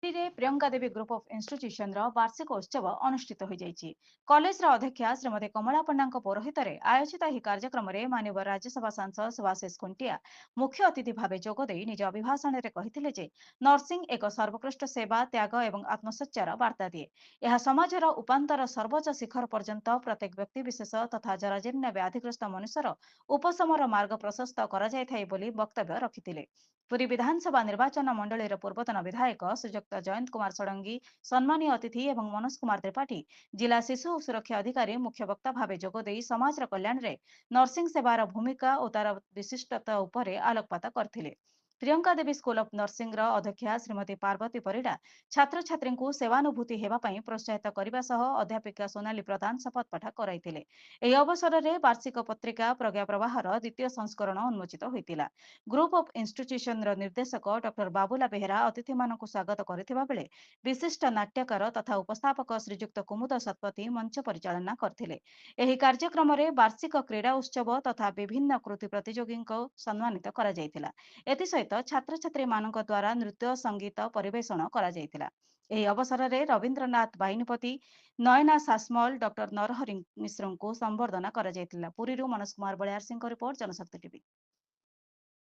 ପୁରୀରେ ପ୍ରିୟଙ୍କା ଦେବୀ group of ଇନଷ୍ଟିଚ୍ୟୁସନର ବାର୍ଷିକ ଉତ୍ସବ ଅନୁଷ୍ଠିତ ହୋଇଯାଇଛି। କଲେଜର ଅଧ୍ୟକ୍ଷା ଶ୍ରୀମତୀ କମଳା ପଣ୍ଡାଙ୍କ ପୌରୋହିତ୍ୟରେ ଆୟୋଜିତ ଏହି କାର୍ଯ୍ୟକ୍ରମରେ ମାନ୍ୟବର ରାଜ୍ୟସଭା ସାଂସଦ ସୁଭାଶିଷ ଖୁଣ୍ଟିଆ ମୁଖ୍ୟ ଅତିଥି ଭାବେ ଯୋଗଦେଇ ନିଜ ଅଭିଭାଷଣରେ କହିଥିଲେ ଯେ ନର୍ସିଂ ଏକ ସର୍ବୋତ୍କୃଷ୍ଟ ସେବା, ତ୍ୟାଗ ଏବଂ ଆତ୍ମସଚ୍ଚାର ବାର୍ତ୍ତା ଦିଏ। ଏହା ସମାଜର ଉପାନ୍ତର ସର୍ବୋଚ୍ଚ ଶିଖର ପର୍ଯ୍ୟନ୍ତ ପ୍ରତ୍ୟେକ ବ୍ୟକ୍ତିବିଶେଷ ତଥା ଜରାଜୀର୍ଣ୍ଣ ବ୍ୟାଧିଗ୍ରସ୍ତ ମନୁଷ୍ୟର ଉପଶମର ମାର୍ଗ ପ୍ରଶସ୍ତ କରାଯାଇଥାଏ ବୋଲି ବକ୍ତବ୍ୟ ରଖିଥିଲେ। ପୁରୀ ବିଧାନସଭା ନିର୍ବାଚନ ମଣ୍ଡଳୀର ପୂର୍ବତନ ବିଧାୟକ ଶ୍ରୀଯୁକ୍ତ ଜୟନ୍ତ କୁମାର ଷଡଙ୍ଗୀ, ସମ୍ମାନୀୟ ଅତିଥି ଏବଂ ମନୋଜ କୁମାର ତ୍ରିପାଠୀ ଜିଲ୍ଲା ଶିଶୁ ସୁରକ୍ଷା ଅଧିକାରୀ ମୁଖ୍ୟ ବକ୍ତା ଭାବେ ଯୋଗଦେଇ ସମାଜର କଲ୍ୟାଣରେ ନର୍ସିଂ ସେବାର ଭୂମିକା ଓ ତାର ବିଶିଷ୍ଟତା ଉପରେ ଆଲୋକପାତ କରିଥିଲେ। ପ୍ରିୟଙ୍କା ଦେବୀ ସ୍କୁଲ ଅଫ୍ ନର୍ସିଂର ଅଧ୍ୟକ୍ଷା ଶ୍ରୀମତୀ ପାର୍ବତୀ ପରିଡ଼ା ଛାତ୍ରଛାତ୍ରୀଙ୍କୁ ସେବାନୁଭୂତି ହେବା ପାଇଁ ପ୍ରୋତ୍ସାହିତ କରିବା ସହ ଅଧ୍ୟାପିକା ସୋନାଲି ପ୍ରଧାନ ଶପଥ ପାଠ କରାଇଥିଲେ। ଏହି ଅବସରରେ ବାର୍ଷିକ ପତ୍ରିକା ପ୍ରଜ୍ଞା ପ୍ରବାହର ଦ୍ୱିତୀୟ ସଂସ୍କରଣ ଉନ୍ମୋଚିତ ହୋଇଥିଲା। ଗ୍ରୁପ ଅଫ୍ ଇନଷ୍ଟିଚ୍ୟୁସନର ନିର୍ଦ୍ଦେଶକ ଡକ୍ଟର ବାବୁଲା ବେହେରା ଅତିଥିମାନଙ୍କୁ ସ୍ୱାଗତ କରିଥିବା ବେଳେ ବିଶିଷ୍ଟ ନାଟ୍ୟକାର ତଥା ଉପସ୍ଥାପକ ଶ୍ରୀଯୁକ୍ତ କୁମୁଦ ଶତପଥୀ ମଞ୍ଚ ପରିଚାଳନା କରିଥିଲେ। ଏହି କାର୍ଯ୍ୟକ୍ରମରେ ବାର୍ଷିକ କ୍ରୀଡ଼ା ଉତ୍ସବ ତଥା ବିଭିନ୍ନ କୃତି ପ୍ରତିଯୋଗୀଙ୍କୁ ସମ୍ମାନିତ କରାଯାଇଥିଲା। ଏଥିସହିତ ଛାତ୍ରଛାତ୍ରୀମାନଙ୍କ ଦ୍ୱାରା ନୃତ୍ୟ ସଙ୍ଗୀତ ପରିବେଷଣ କରାଯାଇଥିଲା। ଏହି ଅବସରରେ ରବୀନ୍ଦ୍ରନାଥ ବାହିନୀପତି, ନୟନା ସାସମଲ, ଡକ୍ଟର ନରହରି ମିଶ୍ରଙ୍କୁ ସମ୍ବର୍ଦ୍ଧନା କରାଯାଇଥିଲା। ପୁରୀରୁ ମନୋଜ କୁମାର ବଳିଆରସିଂଙ୍କ ରିପୋର୍ଟ, ଜନଶକ୍ତି ଟିଭି।